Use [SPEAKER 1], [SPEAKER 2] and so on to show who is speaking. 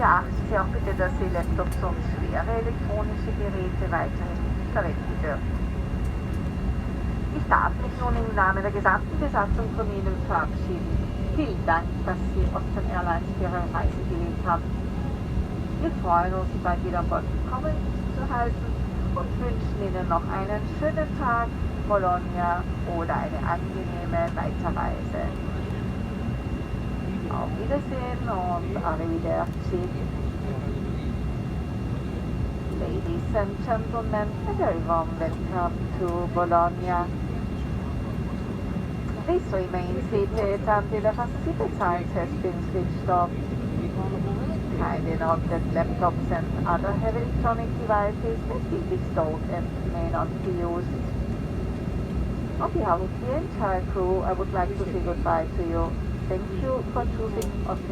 [SPEAKER 1] Beachten Sie auch bitte, dass Sie Laptops und schwere elektronische Geräte weiterhin nicht verwenden dürfen. Ich darf mich nun im Namen der gesamten Besatzung von Ihnen verabschieden. Vielen Dank, dass Sie Austrian Airlines für Ihre Reise gewählt haben. Wir freuen uns, Sie bald wieder an Bord willkommen zu heißen und wünschen Ihnen noch einen schönen Tag, Bologna oder eine angenehme Weiterreise. Auf Wiedersehen und Arrivederci. Ladies and gentlemen, a very warm welcome to Bologna. Please remain seated until the facility signs has been switched off. Kindly note that laptops and other heavy electronic devices may still be stored and may not be used. On behalf of the entire crew, I would like to say goodbye to you. Thank you for choosing Austrian